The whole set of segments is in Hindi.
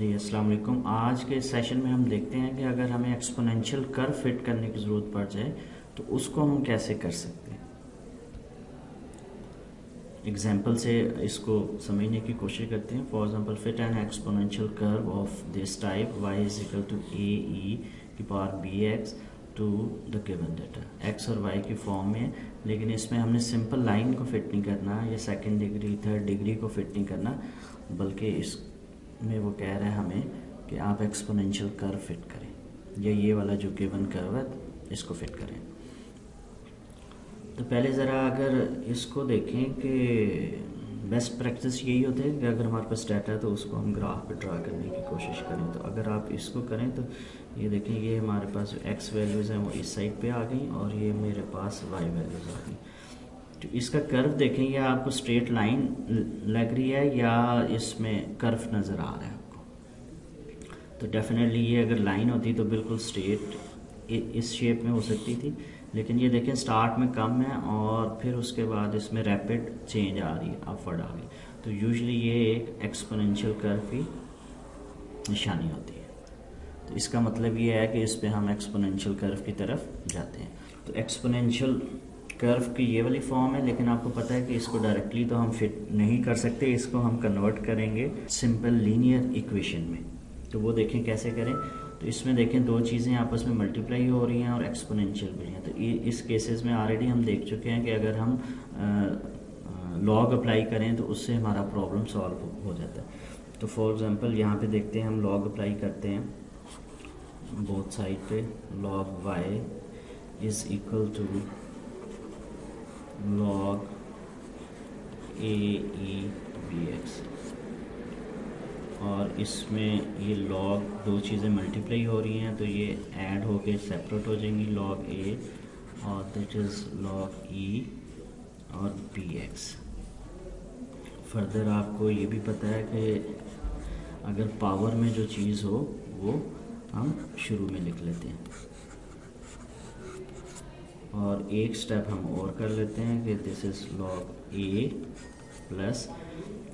जी अस्सलाम वालेकुम। आज के सेशन में हम देखते हैं कि अगर हमें एक्सपोनेंशियल कर्व फिट करने की ज़रूरत पड़ जाए तो उसको हम कैसे कर सकते हैं। एग्जाम्पल से इसको समझने की कोशिश करते हैं। For example fit an exponential curve of this type y is equal to a e की power b x to the given data. x और y की फॉर्म में, लेकिन इसमें हमने सिंपल लाइन को फिट नहीं करना या सेकेंड डिग्री थर्ड डिग्री को फिट नहीं करना, बल्कि इसमें वो कह रहा है हमें कि आप एक्सपोनेंशियल कर्व फिट करें या ये वाला जो गिवन कर्व है इसको फिट करें। तो पहले ज़रा अगर इसको देखें कि बेस्ट प्रैक्टिस यही होती है कि अगर हमारे पास डाटा है तो उसको हम ग्राफ पे ड्रा करने की कोशिश करें। तो अगर आप इसको करें तो ये देखें, ये हमारे पास जो एक्स वैल्यूज़ हैं वो इस साइड पे आ गई और ये मेरे पास वाई वैल्यूज़ आ गई। तो इसका कर्व देखें, या आपको स्ट्रेट लाइन लग रही है या इसमें कर्व नज़र आ रहा है आपको। तो डेफिनेटली ये अगर लाइन होती तो बिल्कुल स्ट्रेट इस शेप में हो सकती थी, लेकिन ये देखें स्टार्ट में कम है और फिर उसके बाद इसमें रैपिड चेंज आ रही है, अपवर्ड आ गई। तो यूजुअली ये एक एक्सपोनेंशियल कर्व की निशानी होती है। तो इसका मतलब ये है कि इस पे हम एक्सपोनेंशियल कर्व की तरफ जाते हैं। तो एक्सपोनेंशियल कर्व की ये वाली फॉर्म है, लेकिन आपको पता है कि इसको डायरेक्टली तो हम फिट नहीं कर सकते, इसको हम कन्वर्ट करेंगे सिंपल लीनियर इक्वेशन में। तो वो देखें कैसे करें। तो इसमें देखें दो चीज़ें आपस में मल्टीप्लाई हो रही हैं और एक्सपोनेंशियल भी हैं। तो इस केसेस में ऑलरेडी हम देख चुके हैं कि अगर हम लॉग अप्लाई करें तो उससे हमारा प्रॉब्लम सॉल्व हो जाता है। तो फॉर एग्जांपल यहाँ पे देखते हैं, हम लॉग अप्लाई करते हैं बोथ साइड पे। Log y is equal to log a e b x, और इसमें ये लॉग दो चीज़ें मल्टीप्लाई हो रही हैं तो ये ऐड होके सेपरेट हो जाएंगी, लॉग ए और दैट इज़ लॉग ई और बी एक्स। फर्दर आपको ये भी पता है कि अगर पावर में जो चीज़ हो वो हम शुरू में लिख लेते हैं। और एक स्टेप हम और कर लेते हैं कि this is log A plus,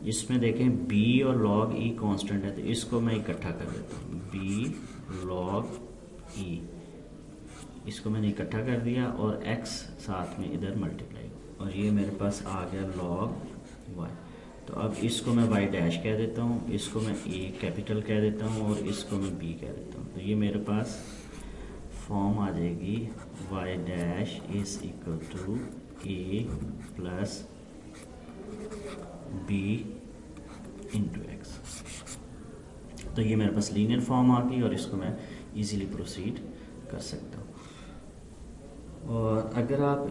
इसमें देखें b और log e कांस्टेंट है तो इसको मैं इकट्ठा कर देता हूँ, b log e, इसको मैंने इकट्ठा कर दिया और x साथ में इधर मल्टीप्लाई, और ये मेरे पास आ गया log y। तो अब इसको मैं y डैश कह देता हूँ, इसको मैं a कैपिटल कह देता हूँ और इसको मैं b कह देता हूँ। तो ये मेरे पास फॉर्म आ जाएगी y dash is equal to a plus b into x. तो ये मेरे पास लीनियर फॉर्म आ गई और इसको मैं इजीली प्रोसीड कर सकता हूँ। और अगर आप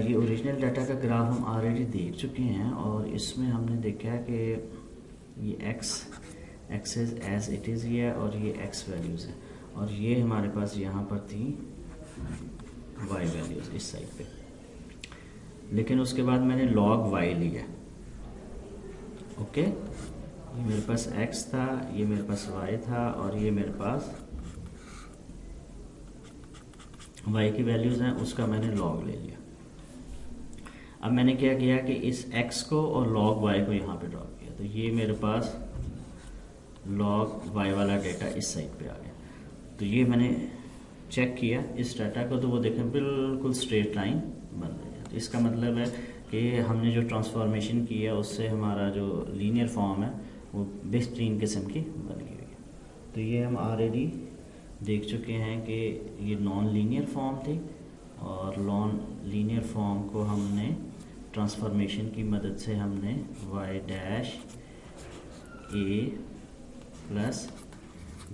ये ओरिजिनल डाटा का ग्राफ हम ऑलरेडी देख चुके हैं और इसमें हमने देखा है कि ये x is as it is ये है और ये एक्स वैल्यूज़ है, और ये हमारे पास यहाँ पर थी वाई वैल्यूज़ इस साइड पे, लेकिन उसके बाद मैंने लॉग वाई लिया। ओके, ये मेरे पास x था, ये मेरे पास y था और ये मेरे पास y की वैल्यूज़ हैं, उसका मैंने log ले लिया। अब मैंने क्या किया कि इस x को और log y को यहाँ पे ड्रॉप किया, तो ये मेरे पास log y वाला डेटा इस साइड पे आ गया। तो ये मैंने चेक किया इस डाटा को, तो वो देखें बिल्कुल स्ट्रेट लाइन बन रही है। तो इसका मतलब है कि हमने जो ट्रांसफॉर्मेशन की है उससे हमारा जो लीनियर फॉर्म है वो बेहतरीन किस्म की बन गई हुई है। तो ये हम ऑलरेडी देख चुके हैं कि ये नॉन लीनियर फॉर्म थी, और नॉन लीनियर फॉर्म को हमने ट्रांसफॉर्मेशन की मदद से हमने y dash a plus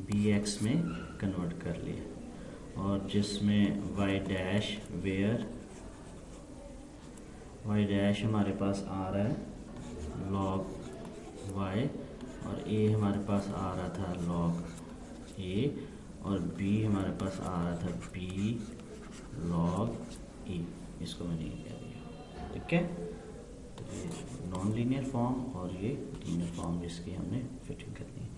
b x में कन्वर्ट कर लिया, और जिसमें y dash where y dash हमारे पास आ रहा है log y और a हमारे पास आ रहा था log a और b हमारे पास आ रहा था b log e, इसको मैंने ये कह दिया। ठीक है, तो ये नॉन लीनियर फॉर्म और ये लीनियर फॉर्म जिसकी हमने फिटिंग करनी है।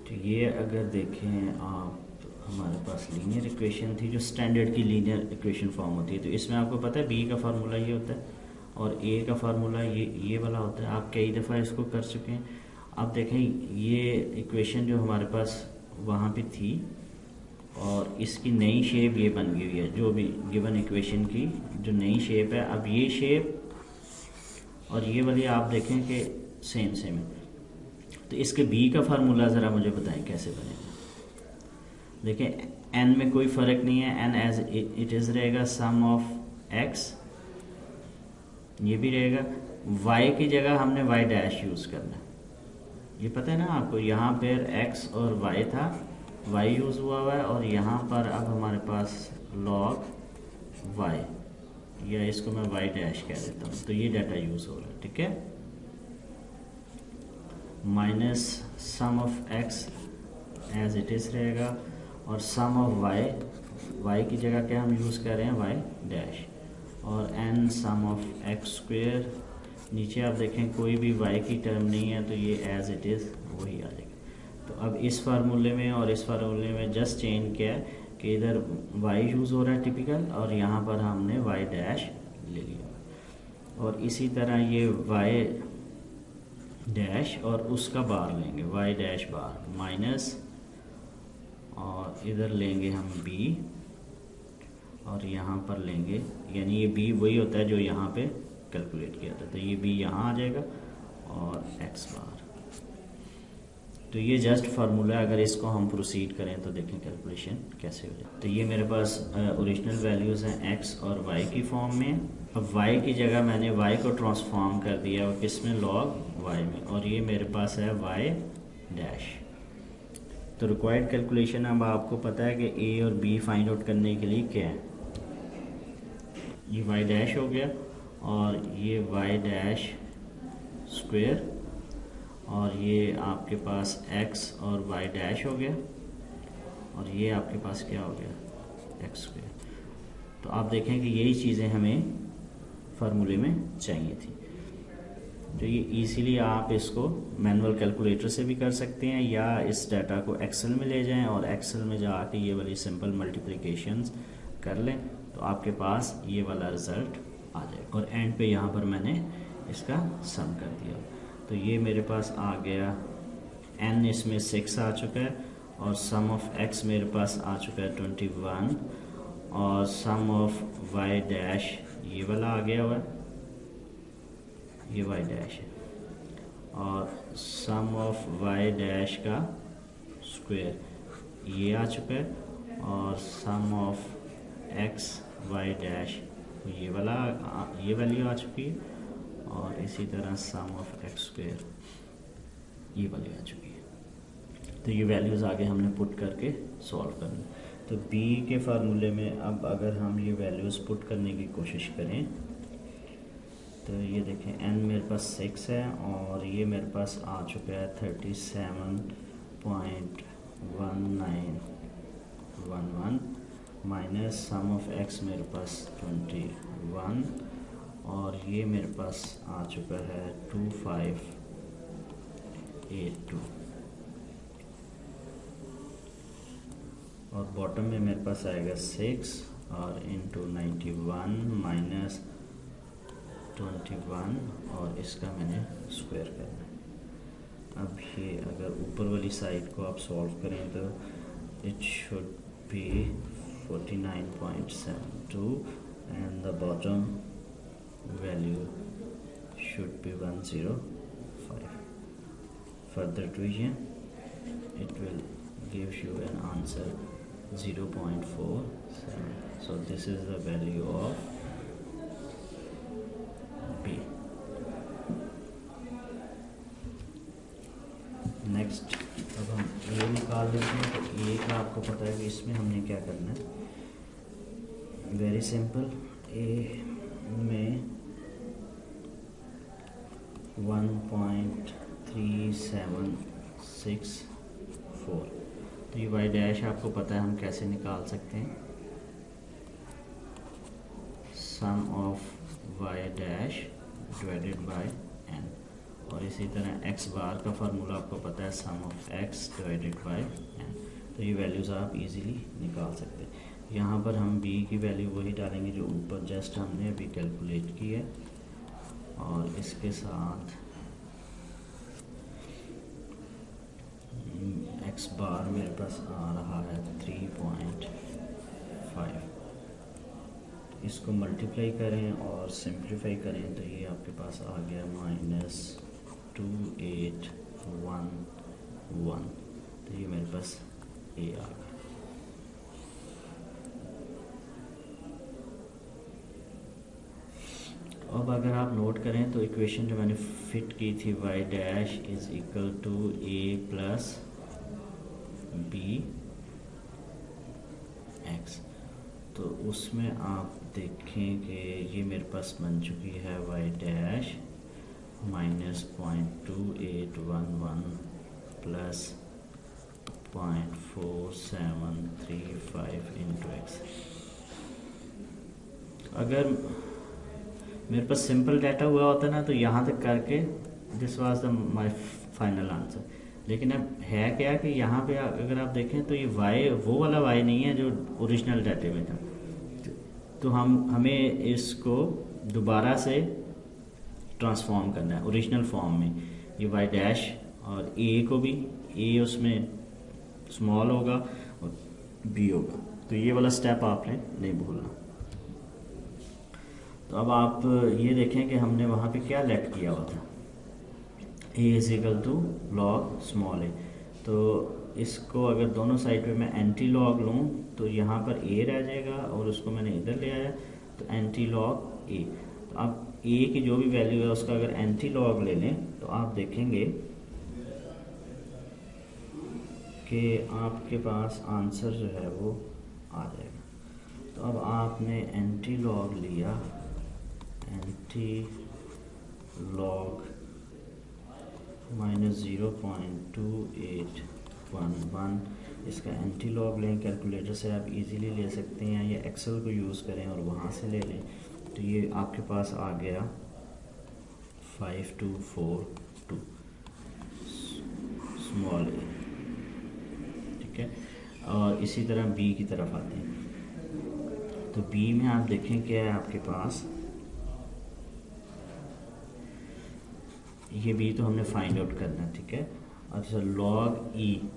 तो ये अगर देखें आप, हमारे पास लीनियर इक्वेशन थी जो स्टैंडर्ड की लीनियर इक्वेशन फॉर्म होती है। तो इसमें आपको पता है b का फार्मूला ये होता है और a का फार्मूला ये वाला होता है। आप कई दफ़ा इसको कर चुके हैं। अब देखें ये इक्वेशन जो हमारे पास वहाँ पे थी और इसकी नई शेप ये बन गई है, जो भी गिवन इक्वेशन की जो नई शेप है। अब ये शेप और ये वाली आप देखें कि सेम सेम है। तो इसके बी का फार्मूला ज़रा मुझे बताएं कैसे बनेगा। देखें एन में कोई फ़र्क नहीं है, एन एज इट इज़ रहेगा, सम ऑफ एक्स ये भी रहेगा। वाई की जगह हमने वाई डैश यूज़ करना है, ये पता है ना आपको। यहाँ पर एक्स और वाई था, वाई यूज़ हुआ है, और यहाँ पर अब हमारे पास लॉग वाई, या इसको मैं वाई डैश कह देता हूँ, तो ये डाटा यूज़ हो रहा है, ठीक है। Minus sum of x as it is रहेगा, और सम ऑफ वाई, वाई की जगह क्या हम यूज़ कर रहे हैं, वाई डैश, और n sum of x square. नीचे आप देखें कोई भी वाई की टर्म नहीं है, तो ये एज इट इज़ वही आ जाएगा। तो अब इस फार्मूले में और इस फार्मूले में जस्ट चेंज किया है कि इधर वाई यूज़ हो रहा है टिपिकल, और यहाँ पर हमने वाई डैश ले लिया। और इसी तरह ये वाई डैश और उसका बार लेंगे, वाई डैश बार माइनस, और इधर लेंगे हम बी, और यहाँ पर लेंगे, यानी ये बी वही होता है जो यहाँ पे कैलकुलेट किया था, तो ये बी यहाँ आ जाएगा, और एक्स बार। तो ये जस्ट फार्मूला है, अगर इसको हम प्रोसीड करें तो देखें कैलकुलेशन कैसे हो जाए। तो ये मेरे पास ओरिजिनल वैल्यूज़ हैं एक्स और वाई की फॉर्म में। अब वाई की जगह मैंने वाई को ट्रांसफॉर्म कर दिया और किसमें, लॉग वाई में, और ये मेरे पास है वाई डैश। तो रिक्वायर्ड कैलकुलेशन अब आपको पता है कि ए और बी फाइंड आउट करने के लिए क्या है। ये वाई डैश हो गया, और ये वाई डैश स्क्वेयर, और ये आपके पास x और y डैश हो गया, और ये आपके पास क्या हो गया, x स्क्वेयर। तो आप देखें कि यही चीज़ें हमें फार्मूले में चाहिए थी। तो ये इजीली आप इसको मैनुअल कैलकुलेटर से भी कर सकते हैं, या इस डाटा को एक्सेल में ले जाएं और एक्सेल में जाके ये वाली सिंपल मल्टीप्लिकेशंस कर लें, तो आपके पास ये वाला रिज़ल्ट आ जाएगा। और एंड पे यहाँ पर मैंने इसका सम कर दिया, तो ये मेरे पास आ गया n, इसमें 6 आ चुका है, और सम ऑफ x मेरे पास आ चुका है 21, और सम ऑफ y डैश ये वाला आ गया हुआ है, ये y डैश है, और सम ऑफ y डैश का स्क्वायर ये आ चुका है, और सम ऑफ x y डैश ये वाला ये वैल्यू आ चुकी है, और इसी तरह सम ऑफ एक्स स्क्वेयर ये वाली आ चुकी है। तो ये वैल्यूज़ आगे हमने पुट करके सॉल्व करना। तो बी के फार्मूले में अब अगर हम ये वैल्यूज़ पुट करने की कोशिश करें, तो ये देखें n मेरे पास 6 है, और ये मेरे पास आ चुका है 37.1911 माइनस सम ऑफ x मेरे पास 21, और ये मेरे पास आ चुका है 2582, और बॉटम में मेरे पास आएगा 6 और इंटू 91 माइनस 21, और इसका मैंने स्क्वायर करना है। अब ये अगर ऊपर वाली साइड को आप सॉल्व करें तो it should B 49.72, and the bottom value should be 105. Further division, it will give you an answer 0.47. So this is the value of B. Next अब हम ए निकाल लेते हैं। तो ए का आपको पता है कि इसमें हमने क्या करना है, वेरी सिंपल। ए में 1.3764, तो ये वाई डैश आपको पता है हम कैसे निकाल सकते हैं, sum of y dash divided by n, और इसी तरह एक्स बार का फार्मूला आपको पता है, sum of x divided by n. तो ये वैल्यूज़ आप इजीली निकाल सकते हैं। यहाँ पर हम बी की वैल्यू वही डालेंगे जो ऊपर जस्ट हमने अभी कैलकुलेट की है, और इसके साथ एक्स बार मेरे पास आ रहा है 3.5। इसको मल्टीप्लाई करें और सिंप्लीफाई करें तो ये आपके पास आ गया -2811। तो ये मेरे पास ए आ गया। अब अगर आप नोट करें तो इक्वेशन जो मैंने फिट की थी y dash is equal to a plus b x, तो उसमें आप देखें कि ये मेरे पास बन चुकी है y dash -0.2811 plus 0.4735 into x. अगर मेरे पास सिंपल डाटा हुआ होता ना तो यहाँ तक करके this was the my final answer, लेकिन अब है क्या कि यहाँ पे अगर आप देखें तो ये वाई वो वाला वाई नहीं है जो ओरिजिनल डाटे में था। तो हमें इसको दोबारा से ट्रांसफॉर्म करना है ओरिजिनल फॉर्म में। ये वाई डैश और ए को भी ए उसमें स्मॉल होगा और बी होगा, तो ये वाला स्टेप आपने नहीं भूलना। तो अब आप ये देखें कि हमने वहाँ पे क्या लेट किया हुआ था, a is equal to log small a. तो इसको अगर दोनों साइड पे मैं एंटी लॉग लूँ तो यहाँ पर ए रह जाएगा और उसको मैंने इधर ले आया तो एंटी लॉग ए। तो अब ए की जो भी वैल्यू है उसका अगर एंटी लॉग ले लें तो आप देखेंगे कि आपके पास आंसर जो है वो आ जाएगा। तो अब आपने एंटी लॉग लिया, एंटी लॉग -0.2811, इसका एंटी लॉग लें, कैलकुलेटर से आप इजीली ले सकते हैं या एक्सेल को यूज़ करें और वहाँ से ले लें। तो ये आपके पास आ गया 5242 स्मॉल ए, ठीक है। और इसी तरह बी की तरफ आते हैं तो बी में आप देखें क्या है आपके पास, ये बी तो हमने फाइंड आउट करना है, ठीक है। अच्छा लॉग ई,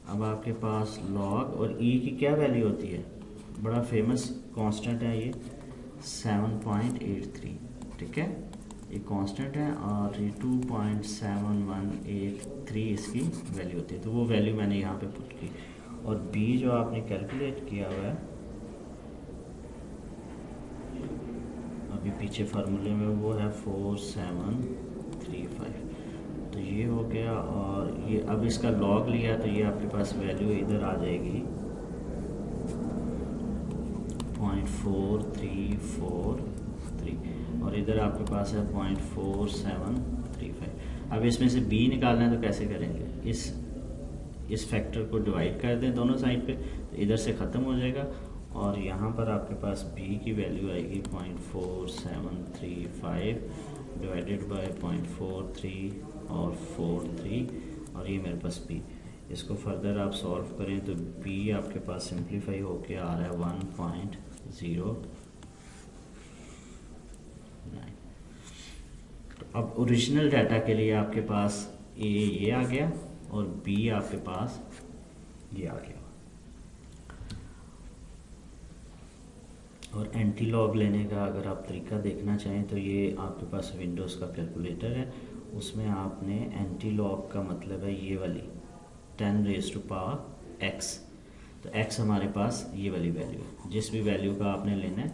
अब आपके पास लॉग और ई की क्या वैल्यू होती है, बड़ा फेमस कांस्टेंट है ये 7.83, ठीक है, ये कांस्टेंट है और ये 2.7183 इसकी वैल्यू होती है। तो वो वैल्यू मैंने यहाँ पे पुट की और बी जो आपने कैलकुलेट किया हुआ है अभी पीछे फार्मूले में वो है 4735। तो ये हो गया और ये अब इसका लॉग लिया तो ये आपके पास वैल्यू इधर आ जाएगी 0.4343 और इधर आपके पास है 0.4735। अब इसमें से बी निकालना है तो कैसे करेंगे, इस फैक्टर को डिवाइड कर दें दोनों साइड पे तो इधर से ख़त्म हो जाएगा और यहाँ पर आपके पास बी की वैल्यू आएगी 0.4735 डिवाइडेड बाय 0.43 और 43 और ये मेरे पास बी। इसको फर्दर आप सॉल्व करें तो बी आपके पास सिंप्लीफाई होके आ रहा है 1.09। तो अब ओरिजिनल डाटा के लिए आपके पास ए ये आ गया और बी आपके पास ये आ गया। और एंटी लॉग लेने का अगर आप तरीका देखना चाहें तो ये आपके पास विंडोज़ का कैलकुलेटर है, उसमें आपने एंटी लॉग का मतलब है ये वाली 10 रेज़ टू पावर एक्स। तो एक्स हमारे पास ये वाली वैल्यू है, जिस भी वैल्यू का आपने लेना है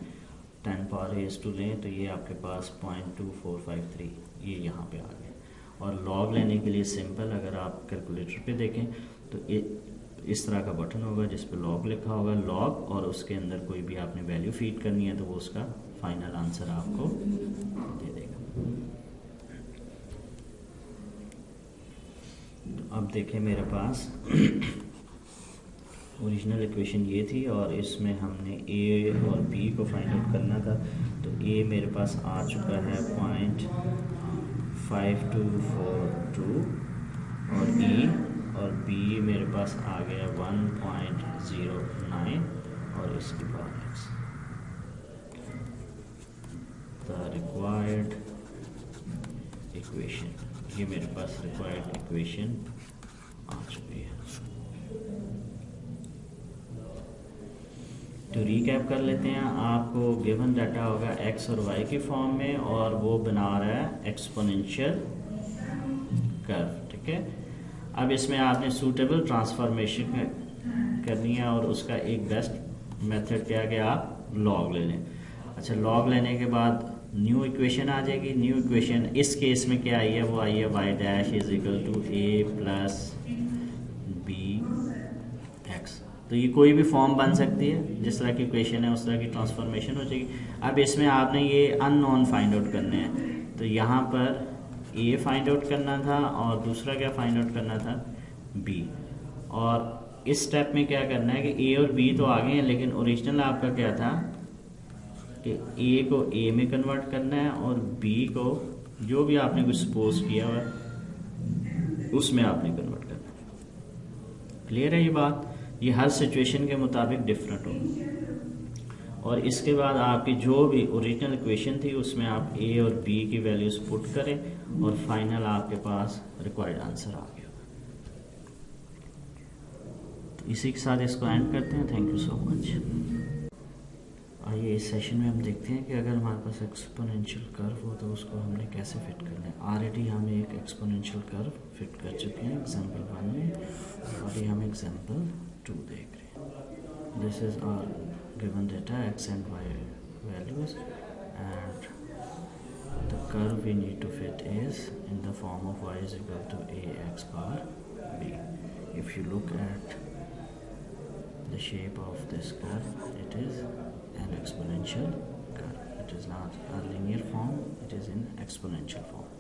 10 पावर रेज़ टू लें तो ये आपके पास 0.2453 ये यहाँ पे आ गया। और लॉग लेने के लिए सिंपल, अगर आप कैलकुलेटर पे देखें तो इस तरह का बटन होगा जिस पे लॉग लिखा होगा, लॉग, और उसके अंदर कोई भी आपने वैल्यू फीड करनी है तो वो उसका फाइनल आंसर आपको दे देगा। तो अब देखें मेरे पास ओरिजिनल इक्वेशन ये थी और इसमें हमने ए और बी को फाइंड आउट करना था। तो ए मेरे पास आ चुका है 0.5242 और ई और बी मेरे पास आ गया 1.09 और इसके बाद एक्स। द रिक्वायर्ड इक्वेशन, ये मेरे पास रिक्वायर्ड इक्वेशन आ चुकी है। तो रीकैप कर लेते हैं। आपको गिवन डाटा होगा एक्स और वाई की फॉर्म में और वो बना रहा है एक्सपोनेंशियल कर्व, ठीक है। अब इसमें आपने सूटेबल ट्रांसफॉर्मेशन करनी है और उसका एक बेस्ट मेथड क्या है कि आप लॉग ले लें। अच्छा, लॉग लेने के बाद न्यू इक्वेशन आ जाएगी। न्यू इक्वेशन इस केस में क्या आई है, वो आई है y dash is equal to a plus b x. तो ये कोई भी फॉर्म बन सकती है, जिस तरह की इक्वेशन है उस तरह की ट्रांसफॉर्मेशन हो जाएगी। अब इसमें आपने ये अननोन फाइंड आउट करने हैं, तो यहाँ पर ए फाइंड आउट करना था और दूसरा क्या फाइंड आउट करना था, बी। और इस स्टेप में क्या करना है कि ए और बी तो आ गए हैं, लेकिन ओरिजिनल आपका क्या था कि ए को ए में कन्वर्ट करना है और बी को जो भी आपने कुछ सपोज किया हुआ उसमें आपने कन्वर्ट करना है। क्लियर है ये बात? ये हर सिचुएशन के मुताबिक डिफरेंट होगा। और इसके बाद आपकी जो भी ओरिजिनल इक्वेशन थी उसमें आप ए और बी की वैल्यूज पुट करें और फाइनल आपके पास रिक्वायर्ड आंसर आ गया। तो इसी के साथ इसको एंड करते हैं। Thank you so much. आइए इस सेशन में हम देखते हैं कि अगर हमारे पास एक्सपोनेंशियल कर्व हो तो उसको हमने कैसे फिट करना है। ऑलरेडी हम एक एक्सपोनेंशियल कर्व फिट कर चुके हैं एग्जाम्पल 1 में, और अभी हम एग्जाम्पल 2 देख रहे हैं। This is our given data x and y values, and the curve we need to fit is in the form of y is equal to ax bar b. If you look at the shape of this curve, it is an exponential curve. It is not a linear form, it is in exponential form.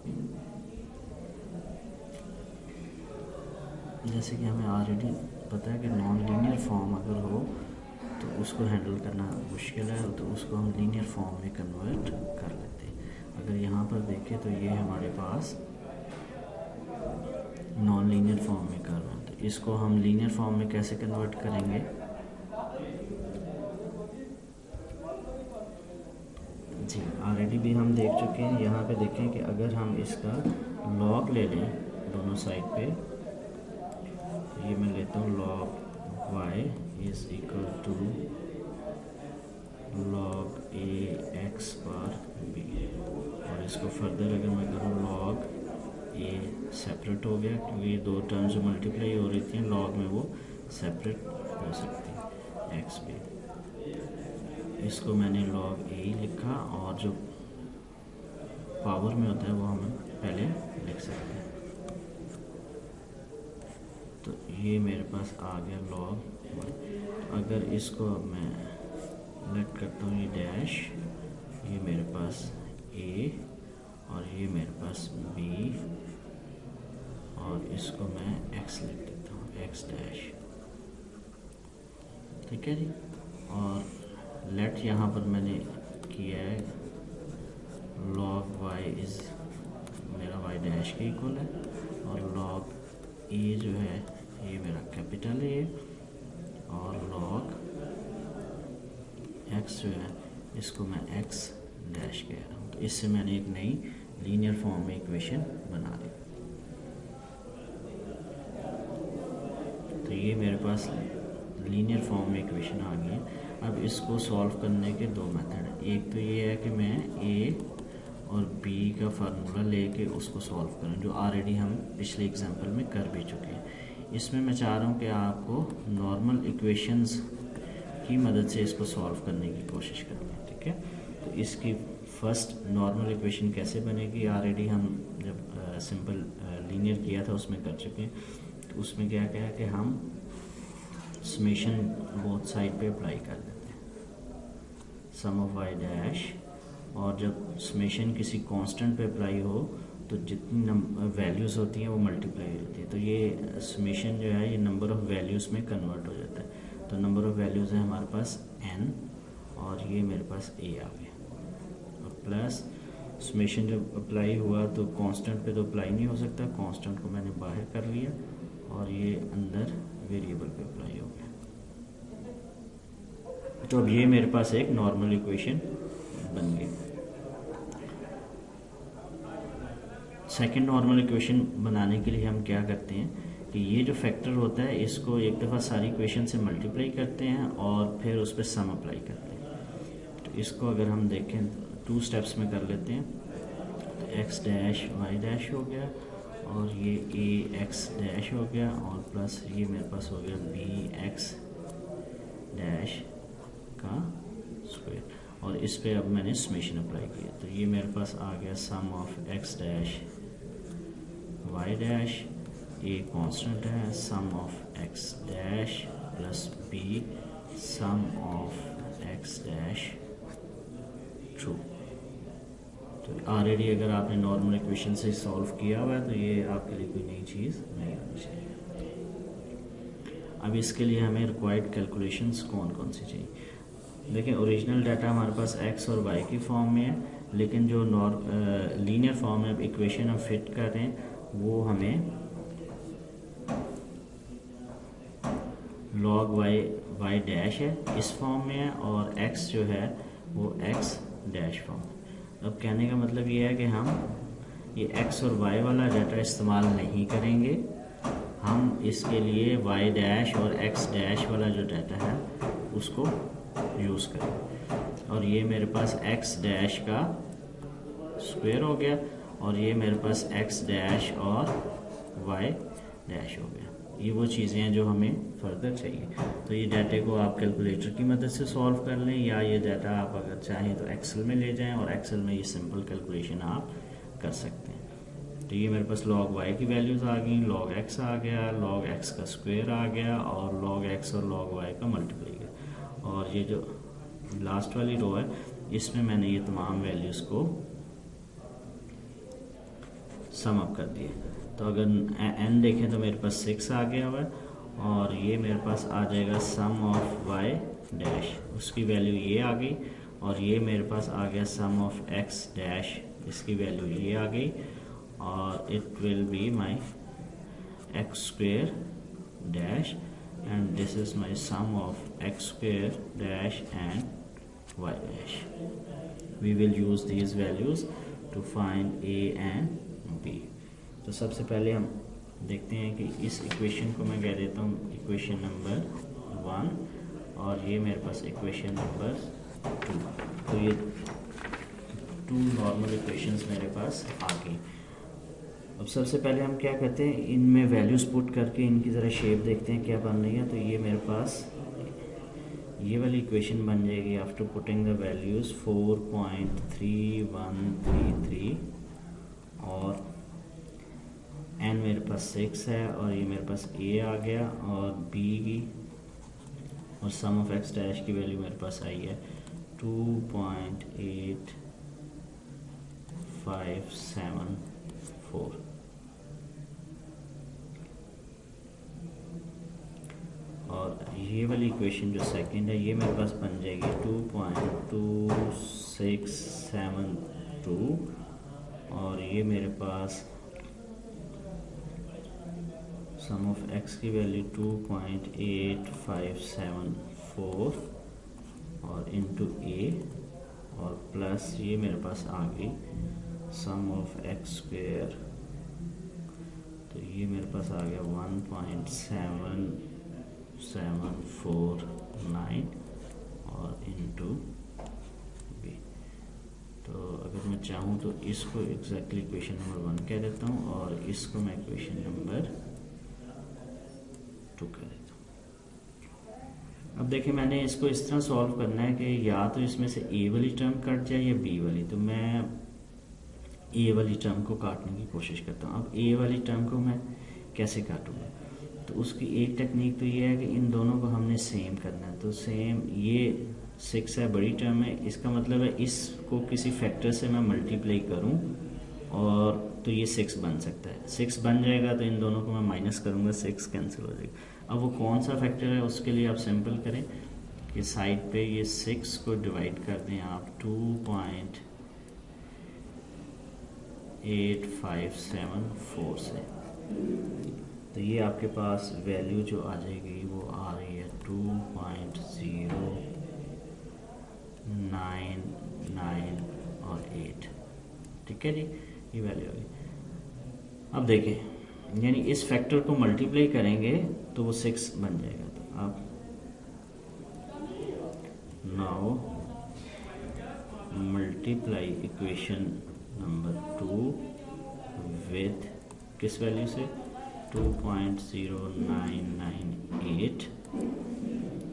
जैसे कि हमें ऑलरेडी पता है कि नॉन लीनियर फॉर्म अगर हो तो उसको हैंडल करना मुश्किल है, तो उसको हम लीनियर फॉर्म में कन्वर्ट कर लेते हैं। अगर यहाँ पर देखें तो ये हमारे पास नॉन लीनियर फॉर्म में कर्व है, तो इसको हम लीनियर फॉर्म में कैसे कन्वर्ट करेंगे। जी ऑलरेडी भी हम देख चुके हैं। यहाँ पे देखें कि अगर हम इसका लॉग ले लें दोनों साइड पे, तो ये मैं लेता हूँ log y is equal to log a x bar b, और इसको फर्दर अगर मैं करूँ log a सेपरेट हो गया क्योंकि ये दो टर्म्स जो मल्टीप्लाई हो रही थी log में वो सेपरेट हो सकती है x b। इसको मैंने log a लिखा और जो पावर में होता है वो हम पहले लिख सकते हैं। तो ये मेरे पास आ गया log y। तो अगर इसको अब मैं लेट करता हूँ ये डैश, ये मेरे पास a और ये मेरे पास b, और इसको मैं x लिख देता हूँ x डैश, ठीक है जी। और लेट यहाँ पर मैंने किया है log y इज मेरा y डैश के इक्वल है, और log a जो है ये मेरा कैपिटल है, और log x जो है इसको मैं x डैश कह रहा हूँ। तो इससे मैंने एक नई लीनियर फॉर्म में इक्वेशन बना दी। तो ये मेरे पास लीनियर फॉर्म में इक्वेशन आ गई है। अब इसको सॉल्व करने के दो मेथड हैं। एक तो ये है कि मैं a और b का फार्मूला लेके उसको सॉल्व करूँ, जो ऑलरेडी हम पिछले एग्जांपल में कर भी चुके हैं। इसमें मैं चाह रहा हूँ कि आपको नॉर्मल इक्वेशंस की मदद से इसको सॉल्व करने की कोशिश करनी है, ठीक है। तो इसकी फर्स्ट नॉर्मल इक्वेशन कैसे बनेगी, ऑलरेडी हम जब सिंपल लीनियर किया था उसमें कर चुके हैं। तो उसमें क्या क्या है कि हम समेशन बोथ साइड पे अप्लाई कर देते हैं, सम ऑफ y डैश, और जब समेशन किसी कांस्टेंट पे अप्लाई हो तो जितनी वैल्यूज़ होती हैं वो मल्टीप्लाई होती है। तो ये समेशन जो है ये नंबर ऑफ़ वैल्यूज़ में कन्वर्ट हो जाता है। तो नंबर ऑफ़ वैल्यूज़ है हमारे पास n, और ये मेरे पास a आ गया, और प्लस समेशन जब अप्लाई हुआ तो कांस्टेंट पे तो अप्लाई नहीं हो सकता, कांस्टेंट को मैंने बाहर कर लिया और ये अंदर वेरिएबल पे अप्लाई हो गया। तो अब ये मेरे पास एक नॉर्मल इक्वेशन बन गई। सेकेंड नॉर्मल इक्वेशन बनाने के लिए हम क्या करते हैं कि ये जो फैक्टर होता है इसको एक दफ़ा सारी इक्वेशन से मल्टीप्लाई करते हैं और फिर उस पर सम अप्लाई करते हैं। तो इसको अगर हम देखें तो 2 स्टेप्स में कर लेते हैं। तो एक्स डैश वाई डैश हो गया और ये ए एक्स डैश हो गया और प्लस ये मेरे पास हो गया बी एक्स डैश का स्क्वायर, और इस पे अब मैंने समेशन अप्लाई किया। तो ये मेरे पास आ गया sum of x dash y dash, a constant है, sum of x dash plus b sum of x dash true. तो ऑलरेडी अगर आपने नॉर्मल इक्वेशन से सॉल्व किया हुआ है तो ये आपके लिए कोई नई चीज़ नहीं होनी चाहिए। अब इसके लिए हमें रिक्वायर्ड कैलकुलेशंस कौन कौन सी चाहिए। देखिए ओरिजिनल डाटा हमारे पास एक्स और वाई की फॉर्म में है, लेकिन जो लीनियर फॉर्म में इक्वेशन हम फिट कर रहे हैं वो हमें लॉग वाई डैश है इस फॉर्म में है और एक्स जो है वो एक्स डैश फॉर्म। अब कहने का मतलब ये है कि हम ये एक्स और वाई वाला डाटा इस्तेमाल नहीं करेंगे, हम इसके लिए वाई डैश और एक्स डैश वाला जो डाटा है उसको यूज़ करेंगे। और ये मेरे पास एक्स डैश का स्क्वायर हो गया और ये मेरे पास एक्स डैश और वाई डैश हो गया। ये वो चीज़ें हैं जो हमें फर्दर चाहिए। तो ये डाटे को आप कैलकुलेटर की मदद से सॉल्व कर लें या ये डाटा आप अगर चाहें तो एक्सेल में ले जाएं और एक्सेल में ये सिंपल कैलकुलेशन आप कर सकते हैं। तो ये मेरे पास लॉग वाई की वैल्यूज़ आ गई, लॉग एक्स आ गया, लॉग एक्स का स्क्वायर आ गया और लॉग एक्स और लॉग वाई का मल्टीप्लाई गया। और ये जो लास्ट वाली रो है इसमें मैंने ये तमाम वैल्यूज़ को सम अप कर दिए। तो अगर n देखें तो मेरे पास 6 आ गया हुआ है और ये मेरे पास आ जाएगा सम ऑफ वाई डैश, उसकी वैल्यू ये आ गई और ये मेरे पास आ गया सम ऑफ एक्स डैश, इसकी वैल्यू ये आ गई और it will be my x square dash and this is my sum of x square dash and y dash. We will use these values to find a and b. तो सबसे पहले हम देखते हैं कि इस इक्वेशन को मैं कह देता हूँ इक्वेशन नंबर 1 और ये मेरे पास इक्वेशन नंबर 2। तो ये 2 नॉर्मल इक्वेशंस मेरे पास आ गई। अब सबसे पहले हम क्या करते हैं, इनमें वैल्यूज़ पुट करके इनकी ज़रा शेप देखते हैं क्या बन रही है। तो ये मेरे पास ये वाली इक्वेशन बन जाएगी आफ्टर पुटिंग द वैल्यूज़ 4.3133 और n मेरे पास 6 है और ये मेरे पास a आ गया और b की और सम ऑफ x डैश की वैल्यू मेरे पास आई है 2.8574 और ये वाली इक्वेशन जो सेकंड है ये मेरे पास बन जाएगी 2.2672 और ये मेरे पास सम ऑफ x की वैल्यू 2.8574 और इनटू a और प्लस ये मेरे पास आ गई सम ऑफ x स्क्वायर, तो ये मेरे पास आ गया 1.7749 और इनटू b। तो अगर मैं चाहूँ तो इसको एग्जैक्टली इक्वेशन नंबर 1 कह देता हूँ और इसको मैं इक्वेशन नंबर 2 कह देता हूँ। अब देखिए मैंने इसको इस तरह सॉल्व करना है कि या तो इसमें से a वाली टर्म कट जाए या b वाली। तो मैं a वाली टर्म को काटने की कोशिश करता हूँ। अब a वाली टर्म को मैं कैसे काटूँगा, तो उसकी एक टेक्निक तो ये है कि इन दोनों को हमने सेम करना है। तो सेम ये 6 है, बड़ी टर्म है, इसका मतलब है इसको किसी फैक्टर से मैं मल्टीप्लाई करूँ और तो ये 6 बन सकता है। 6 बन जाएगा तो इन दोनों को मैं माइनस करूँगा, 6 कैंसिल हो जाएगा। अब वो कौन सा फैक्टर है उसके लिए आप सिंपल करें कि साइड पे ये 6 को डिवाइड कर दें आप 2.8574 से। तो ये आपके पास वैल्यू जो आ जाएगी वो आ रही है 2.0998 और 8। ठीक है जी, ये वैल्यू आ गई। अब देखें यानी इस फैक्टर को मल्टीप्लाई करेंगे तो वो 6 बन जाएगा। तो आप now multiply equation number 2 with किस वैल्यू से 2.0998।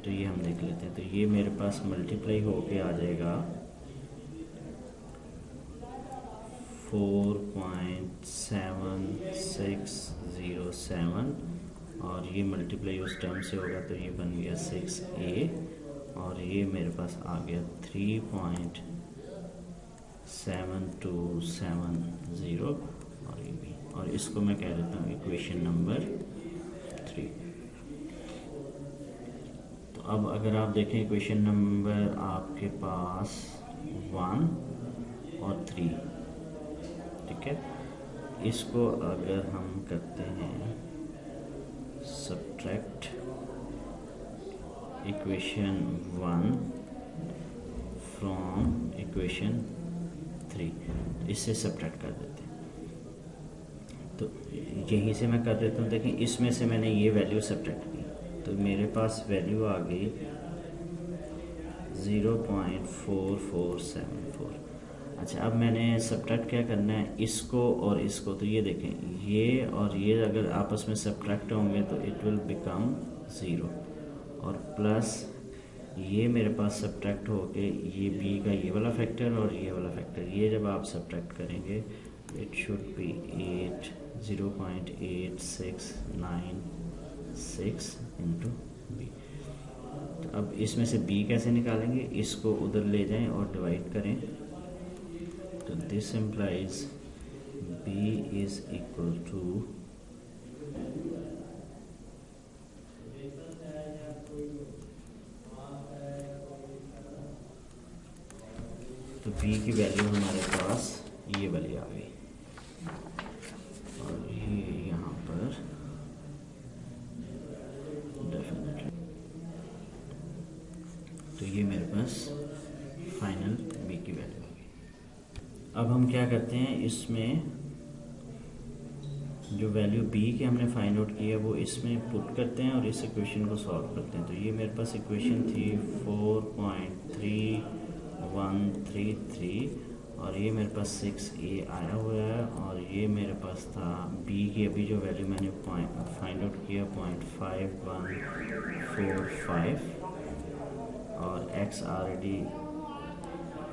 तो ये हम देख लेते हैं। तो ये मेरे पास मल्टीप्लाई होके आ जाएगा 4.7607 और ये मल्टीप्लाई उस टर्म से होगा तो ये बन गया 6a और ये मेरे पास आ गया 3.7270 और ये भी, और इसको मैं कह देता हूँ इक्वेशन नंबर 3। तो अब अगर आप देखें इक्वेशन नंबर आपके पास 1 और 3, ठीक है। इसको अगर हम करते हैं सब्ट्रैक्ट इक्वेशन 1 फ्रॉम इक्वेशन 3, इससे सब्ट्रैक्ट कर देते हैं। तो यहीं से मैं कर देता हूँ। देखें इसमें से मैंने ये वैल्यू सब्ट्रैक्ट की तो मेरे पास वैल्यू आ गई 0.4474। अच्छा, अब मैंने सब्ट्रैक्ट क्या करना है, इसको और इसको। तो ये देखें ये और ये अगर आपस में सब्ट्रैक्ट होंगे तो इट विल बिकम 0 और प्लस ये मेरे पास सब्ट्रैक्ट होके ये b का ये वाला फैक्टर और ये वाला फैक्टर, ये जब आप सब्ट्रैक्ट करेंगे it should be 0.8696 into b. तो अब इसमें से b कैसे निकालेंगे, इसको उधर ले जाएं और डिवाइड करें। तो this implies b is equal to तो b की वैल्यू हमारे पास ये वाली आ गई और ये यहाँ पर डेफिनेटली। तो ये मेरे पास फाइनल b की वैल्यू। अब हम क्या करते हैं, इसमें जो वैल्यू b की हमने फाइंड आउट की है वो इसमें पुट करते हैं और इस इक्वेशन को सॉल्व करते हैं। तो ये मेरे पास इक्वेशन थी 4.3133 और ये मेरे पास 6a आया हुआ है और ये मेरे पास था b की अभी जो वैल्यू मैंने फाइंड आउट किया 0.5145 और x already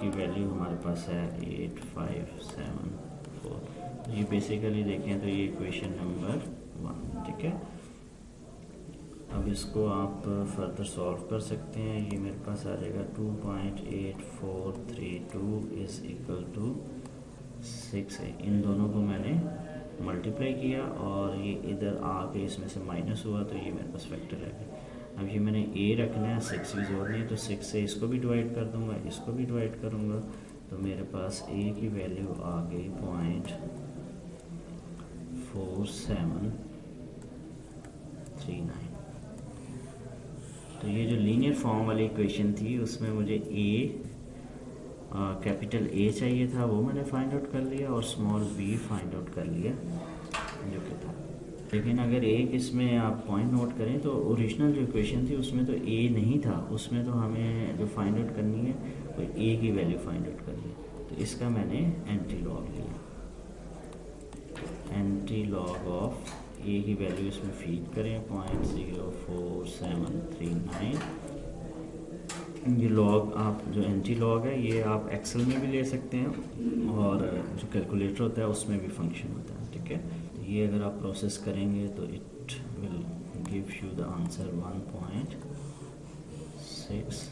की वैल्यू हमारे पास है 8574। तो ये बेसिकली देखें तो ये इक्वेशन नंबर 1, ठीक है। अब इसको आप फर्दर सॉल्व कर सकते हैं। ये मेरे पास आ जाएगा 2.8432 इज इक्वल टू 6a। इन दोनों को मैंने मल्टीप्लाई किया और ये इधर आके इसमें से माइनस हुआ तो ये मेरे पास फैक्टर है। अब ये मैंने a रखना है, 6 की जोड़ नहीं, तो 6 से इसको भी डिवाइड कर दूंगा, इसको भी डिवाइड करूंगा। तो मेरे पास a की वैल्यू आ गई 0.4739। तो ये जो लीनियर फॉर्म वाली इक्वेशन थी उसमें मुझे कैपिटल A चाहिए था, वो मैंने फाइंड आउट कर लिया और स्मॉल b फाइंड आउट कर लिया जो कि था। लेकिन अगर एक इसमें आप पॉइंट नोट करें तो ओरिजिनल जो इक्वेशन थी उसमें तो a नहीं था, उसमें तो हमें जो फाइंड आउट करनी है वो a की वैल्यू फाइंड आउट करनी है। तो इसका मैंने एंटी लॉग लिया, एंटी लॉग ऑफ a की वैल्यू इसमें फीड करें 0.04739। ये लॉग आप जो एंटी लॉग है ये आप एक्सेल में भी ले सकते हैं और जो कैलकुलेटर होता है उसमें भी फंक्शन होता है, ठीक है। ये अगर आप प्रोसेस करेंगे तो it will give you the answer 1.61।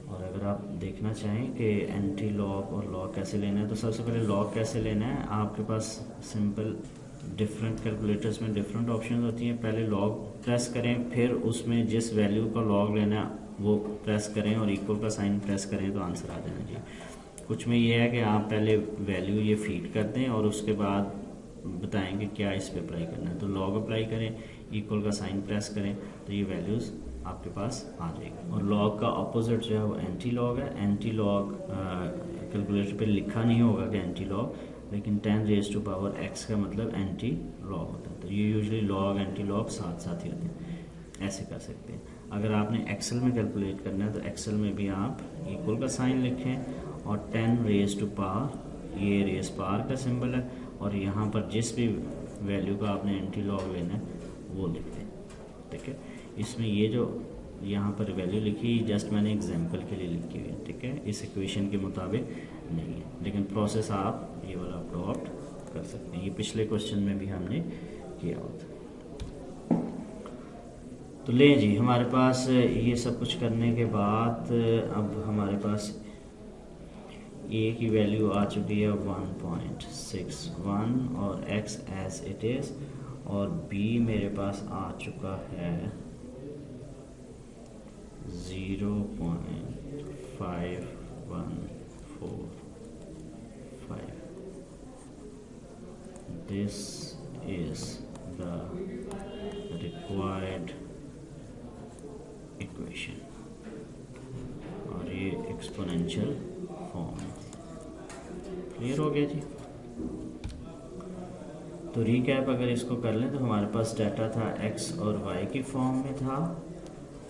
और अगर आप देखना चाहें कि एंटी लॉग और लॉग कैसे लेना है तो सबसे पहले लॉग कैसे लेना है, आपके पास सिंपल डिफरेंट कैलकुलेटर्स में डिफरेंट ऑप्शन होती हैं। पहले लॉग प्रेस करें, फिर उसमें जिस वैल्यू का लॉग लेना है वो प्रेस करें और इक्वल का साइन प्रेस करें तो आंसर आ जाना चाहिए। कुछ में ये है कि आप पहले वैल्यू ये फीड कर दें और उसके बाद बताएंगे क्या इस पे अप्लाई करना है। तो लॉग अप्लाई करें, इक्वल का साइन प्रेस करें तो ये वैल्यूज़ आपके पास आ जाएगी। और लॉग का अपोजिट जो है वो एंटी लॉग है। एंटी लॉग कैलकुलेटर पे लिखा नहीं होगा कि एंटी लॉग, लेकिन 10 रेज टू पावर x का मतलब एंटी लॉग होता है, तो ये यूजुअली लॉग एंटी लॉग साथ साथ ही होते हैं, ऐसे कर सकते हैं। अगर आपने एक्सेल में कैलकुलेट करना है तो एक्सेल में भी आप इक्वल का साइन लिखें और 10 रेज टू पावर, ये रेज पावर का सिंबल है, और यहाँ पर जिस भी वैल्यू का आपने एंटी लॉग लेना है वो लिख दें, ठीक है। इसमें ये जो यहाँ पर वैल्यू लिखी जस्ट मैंने एग्जांपल के लिए लिखी हुई है, ठीक है, इस इक्वेशन के मुताबिक नहीं है, लेकिन प्रोसेस आप ये वाला अडॉप्ट कर सकते हैं। ये पिछले क्वेश्चन में भी हमने किया होता। तो ले जी, हमारे पास ये सब कुछ करने के बाद अब हमारे पास ए की वैल्यू आ चुकी है 1.61 और x एज इट इज़, और b मेरे पास आ चुका है 0.5145। This is the required equation और ये एक्सपोनेंशियल फॉर्म है। क्लियर हो गया जी। तो रीकैप अगर इसको कर लें तो हमारे पास डाटा था x और y की फॉर्म में था,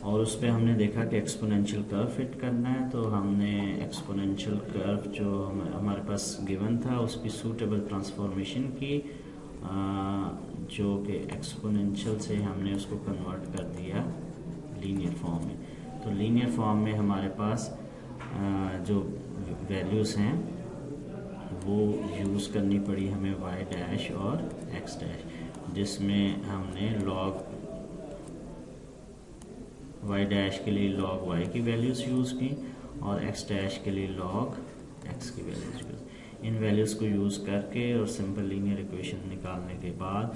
और उस पर हमने देखा कि एक्सपोनेंशियल कर्व फिट करना है, तो हमने एक्सपोनेंशियल कर्व जो हमारे पास गिवन था उसकी सूटेबल ट्रांसफॉर्मेशन की, जो कि एक्सपोनेंशियल से हमने उसको कन्वर्ट कर दिया लीनियर फॉर्म में। तो लीनियर फॉर्म में हमारे पास जो वैल्यूज़ हैं वो यूज़ करनी पड़ी हमें y डैश और x डैश, जिसमें हमने लॉग y डैश के लिए लॉग y की वैल्यूज़ यूज़ की और x डैश के लिए लॉग x की वैल्यूज़ यूज़। इन वैल्यूज़ को यूज़ करके और सिंपल लीनियर इक्वेशन निकालने के बाद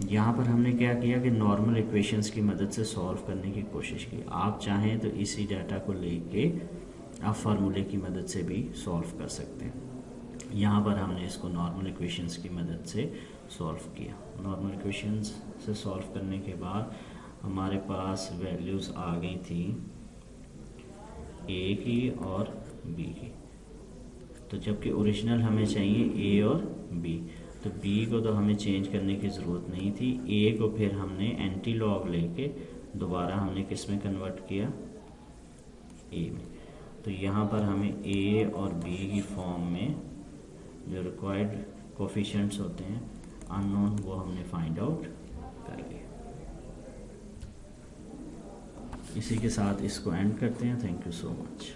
यहाँ पर हमने क्या किया कि नॉर्मल इक्वेशंस की मदद से सॉल्व करने की कोशिश की। आप चाहें तो इसी डाटा को लेके आप फार्मूले की मदद से भी सॉल्व कर सकते हैं। यहाँ पर हमने इसको नॉर्मल इक्वेशंस की मदद से सॉल्व किया। नॉर्मल इक्वेशंस से सॉल्व करने के बाद हमारे पास वैल्यूज़ आ गई थी ए की और बी की, तो जबकि ओरिजिनल हमें चाहिए ए और बी, तो बी को तो हमें चेंज करने की ज़रूरत नहीं थी। ए को फिर हमने एंटी लॉग लेके दोबारा हमने किस में कन्वर्ट किया, ए में। तो यहाँ पर हमें ए और बी की फॉर्म में जो रिक्वायर्ड कोफिशिएंट्स होते हैं अननोन, वो हमने फाइंड आउट कर लिया। इसी के साथ इसको एंड करते हैं। Thank you so much.